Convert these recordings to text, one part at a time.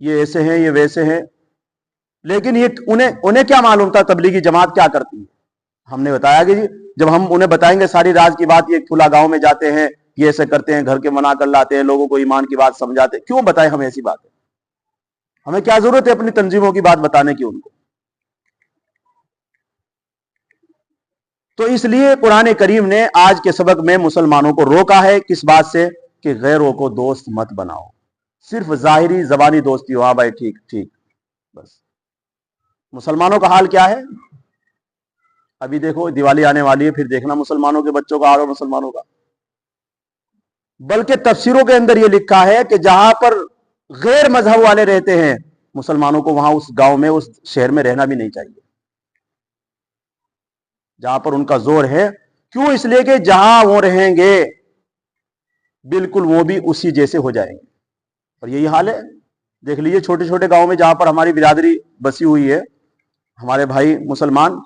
یہ ایسے ہیں یہ ویسے ہیں، لیکن یہ انہیں کیا معلوم تھا تبلیغی جماعت کیا کرتی ہے؟ ہم نے بتایا کہ جب ہم انہیں بتائیں گے ساری راز کی بات، یہ کھلا گاؤں میں جاتے ہیں، یہ ایسے کرتے ہیں، گھر کے منع کر لاتے ہیں، لوگوں کو ایمان کی بات سمجھاتے ہیں، کیوں بتائیں ہمیں ایسی باتیں؟ ہمیں کیا ضرورت ہے اپنی تنظیموں کی بات بتانے کی ان کو؟ تو اس لیے قرآن کریم نے آج کے سبق میں مسلمانوں کو روکا ہے کس بات سے؟ کہ غیروں کو دوست مت بناؤ، صرف ظاہری زبانی دوستی ہو، ہاں بھائی ٹھیک ٹھیک بس۔ مسلمانوں کا حال کیا ہے؟ ابھی دیکھو دیوالی آنے والی ہے، پھر دیکھنا مسلمانوں کے بچوں کا حال اور مسلمانوں کا۔ بلکہ تفسیروں کے اندر یہ لکھا ہے کہ جہاں پر غیر مذہب والے رہتے ہیں مسلمانوں کو وہاں اس گاؤں میں اس شہر میں رہنا بھی نہیں چاہیے، جہاں پر ان کا زور ہے۔ کیوں؟ اس لیے کہ جہاں وہ رہیں گے بالکل وہ بھی اسی جیسے ہو جائیں گے، اور یہی حال ہے۔ دیکھ لیجئے چھوٹے چھوٹے گاؤں میں جہاں پر ہماری برادری بسی ہوئی ہے، ہمارے بھائی مسلمان،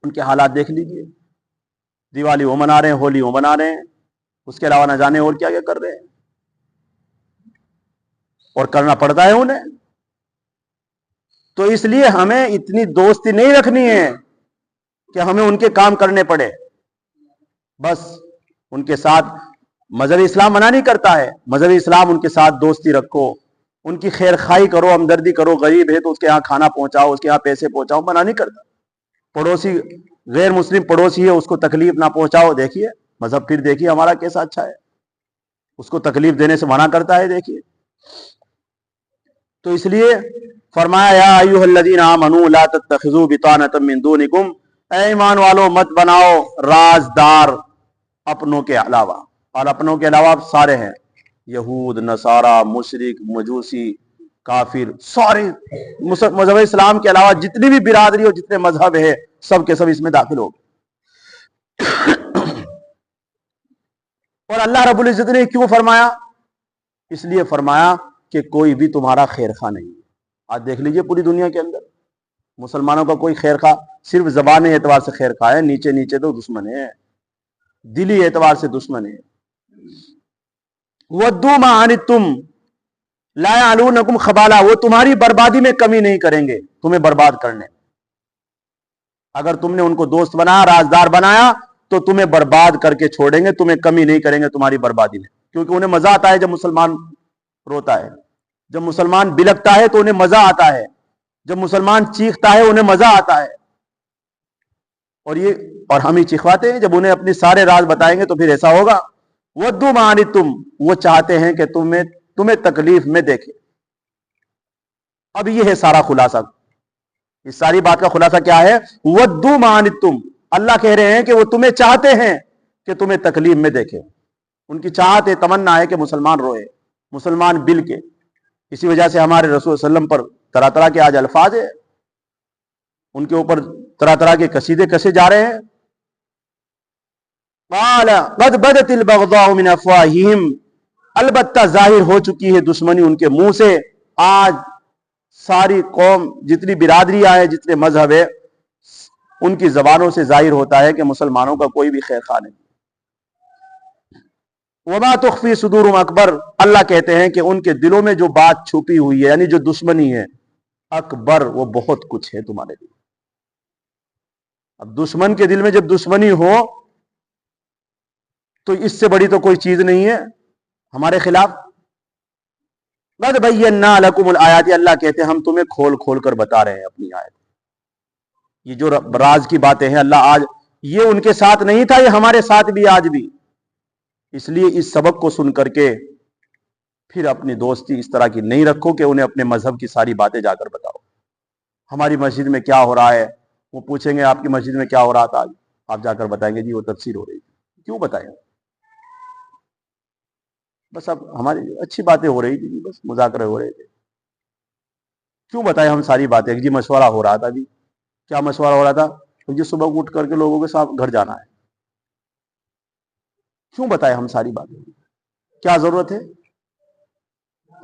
ان کے حالات دیکھ لیجئے۔ دیوالی وہ منا رہے ہیں، ہولی وہ منا رہے ہیں، اس کے علاوہ نہ جانے اور کیا کیا کر رہے ہیں، اور کرنا پڑتا ہے انہیں۔ تو اس لیے ہمیں اتنی دوستی نہیں رکھنی ہے کہ ہمیں ان کے کام کرنے پڑے، بس ان کے ساتھ مذہب اسلام منع نہیں کرتا ہے، مذہب اسلام ان کے ساتھ دوستی رکھو، ان کی خیر خواہی کرو، ہمدردی کرو، غریب ہے تو اس کے ہاں کھانا پہنچاؤ، اس کے ہاں پیسے پہنچاؤ، منع نہیں کرتا۔ پڑوسی غیر مسلم پڑوسی ہے اس کو تکلیف نہ پہنچاؤ، دیکھیے مذہب پھر دیکھیے ہمارا کیسا اچھا ہے، اس کو تکلیف دینے سے منع کرتا ہے، دیکھیے۔ تو اس لیے فرمایا یا ایھا الذین آمنوا لا تتخذوا بطانۃ من دونکم، اے ایمان والو مت بناؤ رازدار اپنوں کے علاوہ، اور اپنوں کے علاوہ سارے ہیں، یہود، نصارہ، مشرک، مجوسی، کافر، سارے مذہب اسلام کے علاوہ جتنی بھی برادری اور جتنے مذہب ہے سب کے سب اس میں داخل ہو گئے۔ اور اللہ رب العزت نے کیوں فرمایا؟ اس لیے فرمایا کہ کوئی بھی تمہارا خیر خواہ نہیں۔ آج دیکھ لیجئے پوری دنیا کے اندر مسلمانوں کا کوئی خیر خواہ صرف زبانی اعتبار سے خیر خواہ ہے، نیچے نیچے تو دشمن ہے، دلی اعتبار سے دشمن ہے۔ وَدُّوا مَا عَنِتُّمْ لَا يَعْلُونَكُمْ خَبَالًا، وہ تمہاری بربادی میں کمی نہیں کریں گے، تمہیں برباد کرنے۔ اگر تم نے ان کو دوست بنایا، رازدار بنایا، تو تمہیں برباد کر کے چھوڑیں گے، تمہیں کمی نہیں کریں گے تمہاری بربادی میں، کیونکہ انہیں مزہ آتا ہے جب مسلمان روتا ہے، جب مسلمان بلکتا ہے تو انہیں مزہ آتا ہے، جب مسلمان چیختا ہے انہیں مزہ آتا ہے، اور ہم ہی چکھواتے ہیں۔ جب انہیں اپنی سارے راز بتائیں گے تو پھر ایسا ہوگا۔ وَدُّوا مَا عَنِتُّمْ، وہ چاہتے ہیں کہ تمہیں تکلیف میں دیکھیں۔ اب یہ ہے سارا خلاصہ، اس ساری بات کا خلاصہ کیا ہے؟ وَدُّوا مَا عَنِتُّمْ، اللہ کہہ رہے ہیں کہ وہ تمہیں چاہتے ہیں کہ تمہیں تکلیف میں دیکھیں، ان کی چاہت ہے، تمنا ہے کہ مسلمان روئے، مسلمان بل کے۔ اسی وجہ سے ہمارے رسول صلی اللہ علیہ وسلم پر طرح طرح کے آج الفاظ ہیں، ان کے اوپر طرح طرح کے قصیدے کسے جا رہے ہیں۔ قال قد بدت البغضاء من افواہہم، البتہ ظاہر ہو چکی ہے دشمنی ان کے منہ سے۔ آج ساری قوم، جتنی برادریاں ہیں، جتنے مذہب ہے، ان کی زبانوں سے ظاہر ہوتا ہے کہ مسلمانوں کا کوئی بھی خیر خواہ نہیں۔ وما تخفی صدورہم اکبر، اللہ کہتے ہیں کہ ان کے دلوں میں جو بات چھپی ہوئی ہے، یعنی جو دشمنی ہے، اکبر، وہ بہت کچھ ہے تمہارے لیے۔ اب دشمن کے دل میں جب دشمنی ہو تو اس سے بڑی تو کوئی چیز نہیں ہے ہمارے خلاف۔ قد بینا لکم الآیات، اللہ کہتے ہیں ہم تمہیں کھول کھول کر بتا رہے ہیں اپنی آیت۔ یہ جو راز کی باتیں ہیں اللہ آج، یہ ان کے ساتھ نہیں تھا، یہ ہمارے ساتھ بھی آج بھی۔ اس لیے اس سبق کو سن کر کے پھر اپنی دوستی اس طرح کی نہیں رکھو کہ انہیں اپنے مذہب کی ساری باتیں جا کر بتاؤ۔ ہماری مسجد میں کیا ہو رہا ہے، وہ پوچھیں گے آپ کی مسجد میں کیا ہو رہا تھا، آپ جا کر بتائیں گے جی وہ تفسیر ہو رہی تھی۔ کیوں بتائیں؟ بس اب ہماری اچھی باتیں ہو رہی تھی، بس مذاکرے ہو رہے تھے، کیوں بتائیں ہم ساری باتیں؟ جی مشورہ ہو رہا تھا۔ جی کیا مشورہ ہو رہا تھا؟ جی صبح اٹھ کر کے لوگوں کے ساتھ گھر جانا ہے۔ کیوں بتائیں ہم ساری باتیں؟ کیا ضرورت ہے؟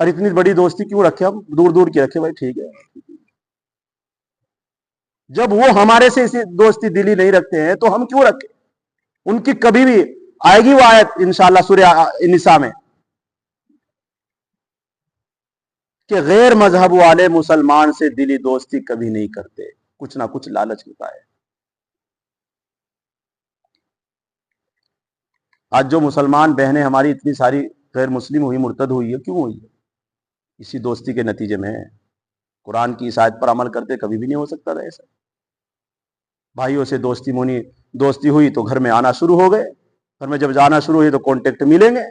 اور اتنی بڑی دوستی کیوں رکھے ہم؟ دور دور کی رکھے بھائی، ٹھیک ہے۔ جب وہ ہمارے سے اسی دوستی دلی نہیں رکھتے ہیں تو ہم کیوں رکھیں؟ ان کی کبھی بھی آئے گی وہ آیت انشاءاللہ سورہ النساء میں، کہ غیر مذہب والے مسلمان سے دلی دوستی کبھی نہیں کرتے، کچھ نہ کچھ لالچ ہوتا ہے۔ آج جو مسلمان بہنیں ہماری اتنی ساری غیر مسلم ہوئی، مرتد ہوئی ہے، کیوں ہوئی ہے؟ اسی دوستی کے نتیجے میں ہے۔ قرآن کی اس آیت پر عمل کرتے کبھی بھی نہیں ہو سکتا تھا ایسا۔ بھائیوں سے دوستی ہوئی تو گھر میں آنا شروع ہو گئے، گھر میں جب جانا شروع ہوئی تو کانٹیکٹ ملیں گے۔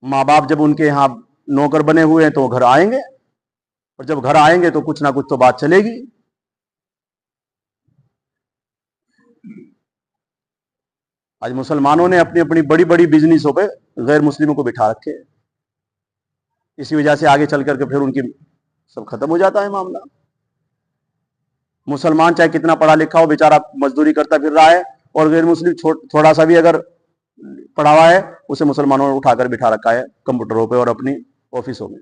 ماں باپ جب ان کے یہاں نوکر بنے ہوئے ہیں تو وہ گھر آئیں گے، اور جب گھر آئیں گے تو کچھ نہ کچھ تو بات چلے گی۔ آج مسلمانوں نے اپنی اپنی بڑی بڑی بزنسوں پہ غیر مسلموں کو بٹھا رکھے، اسی وجہ سے آگے چل کر کے پھر ان کی سب ختم ہو جاتا ہے معاملہ۔ مسلمان چاہے کتنا پڑھا لکھا ہو، بیچارہ مزدوری کرتا پھر رہا ہے، اور غیر مسلم تھوڑا سا بھی اگر پڑھا ہوا ہے اسے مسلمانوں نے اٹھا کر بٹھا رکھا ہے کمپیوٹروں پہ اور اپنی آفسوں میں۔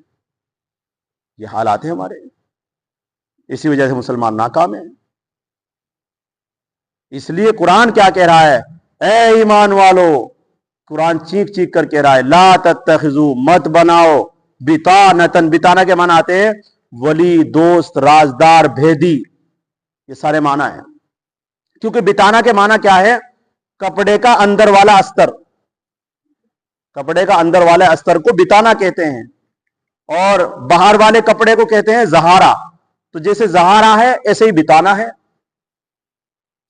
یہ حالات ہیں ہمارے، اسی وجہ سے مسلمان ناکام ہیں۔ اس لیے قرآن کیا کہہ رہا ہے؟ اے ایمان والو، قرآن چیخ چیخ کر کہہ رہا ہے لا تتخذوا، مت بناؤ، بطانتن، بطانہ کے معنی آتے ہیں ولی، دوست، رازدار، بھیدی، یہ سارے معنی ہیں۔ کیونکہ بطانہ کے معنی کیا ہے؟ کپڑے کا اندر والا استر، کپڑے کا اندر والے استر کو بطانہ کہتے ہیں، اور باہر والے کپڑے کو کہتے ہیں زہارا۔ تو جیسے زہارا ہے ایسے ہی بطانہ ہے۔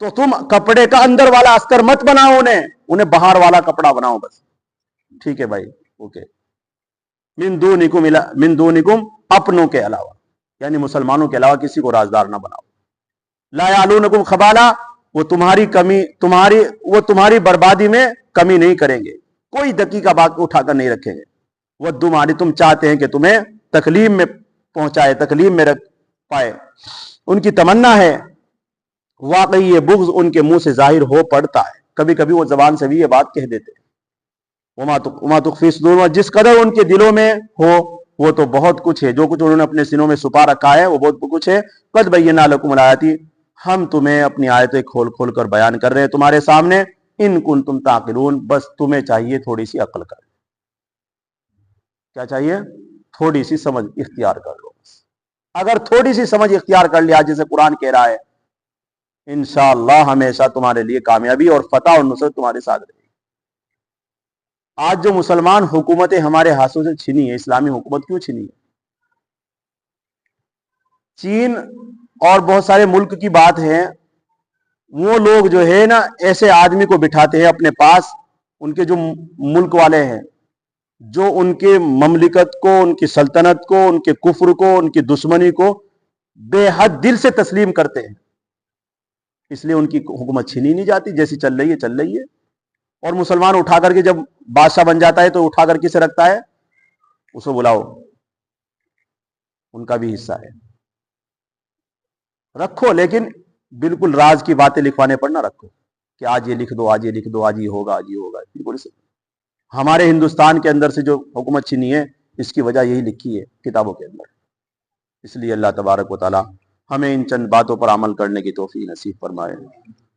تو تم کپڑے کا اندر والا استر مت بناؤ، انہیں باہر والا کپڑا بناؤ بس۔ ٹھیک ہے بھائی، اوکے۔ من دونکم، اپنوں کے علاوہ، یعنی مسلمانوں کے علاوہ کسی کو رازدار نہ بناؤ۔ لا یعلونکم خبالا، وہ تمہاری بربادی میں کمی نہیں کریں گے، کوئی دقیقہ بات اٹھا کر نہیں رکھیں گے۔ ودوا ما عنتم، تم چاہتے ہیں کہ تمہیں تکلیف میں پہنچائے، تکلیف میں رکھ پائے، ان کی تمنا ہے۔ واقعی یہ بغض ان کے منہ سے ظاہر ہو پڑتا ہے، کبھی کبھی وہ زبان سے بھی یہ بات کہہ دیتے ہیں۔ وما تخفی صدورہم، جس قدر ان کے دلوں میں ہو وہ تو بہت کچھ ہے، جو کچھ انہوں نے اپنے سینوں میں چھپا رکھا ہے وہ بہت کچھ ہے۔ قد بینا لکم الآیات، ہم تمہیں اپنی آیتیں کھول کھول کر بیان کر رہے ہیں تمہارے سامنے۔ ان کنتم تعقلون، بس تمہیں چاہیے تھوڑی سی عقل کر، کیا چاہیے؟ تھوڑی سی سمجھ اختیار کر لو بس۔ اگر تھوڑی سی سمجھ اختیار کر لیا، جیسے قرآن کہہ رہا ہے، انشاءاللہ ہمیشہ تمہارے لیے کامیابی اور فتح اور نصرت تمہارے ساتھ رہے گی۔ آج جو مسلمان حکومتیں ہمارے ہاتھوں سے چھینی ہے، اسلامی حکومت کیوں چھینی ہے؟ چین اور بہت سارے ملک کی بات ہے، وہ لوگ جو ہے نا ایسے آدمی کو بٹھاتے ہیں اپنے پاس، ان کے جو ملک والے ہیں، جو ان کے مملکت کو، ان کی سلطنت کو، ان کے کفر کو، ان کی دشمنی کو بے حد دل سے تسلیم کرتے ہیں، اس لیے ان کی حکومت چھینی نہیں جاتی، جیسی چل رہی ہے چل رہی ہے۔ اور مسلمان اٹھا کر کے جب بادشاہ بن جاتا ہے تو اٹھا کر کسے رکھتا ہے؟ اسے بلاؤ، ان کا بھی حصہ ہے، رکھو، لیکن بالکل راز کی باتیں لکھوانے پر نہ رکھو کہ آج یہ لکھ دو، آج یہ لکھ دو، آج یہ ہوگا، آج یہ ہوگا۔ بالکل ہمارے ہندوستان کے اندر سے جو حکومت چھینی ہے، اس کی وجہ یہی لکھی ہے کتابوں کے اندر۔ اس لیے اللہ تبارک و تعالی ہمیں ان چند باتوں پر عمل کرنے کی توفیق نصیب فرمائے۔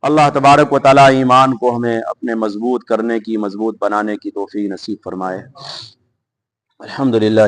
اللہ تبارک و تعالی ایمان کو ہمیں اپنے مضبوط کرنے کی، مضبوط بنانے کی توفیق نصیب فرمائے۔ الحمدللہ۔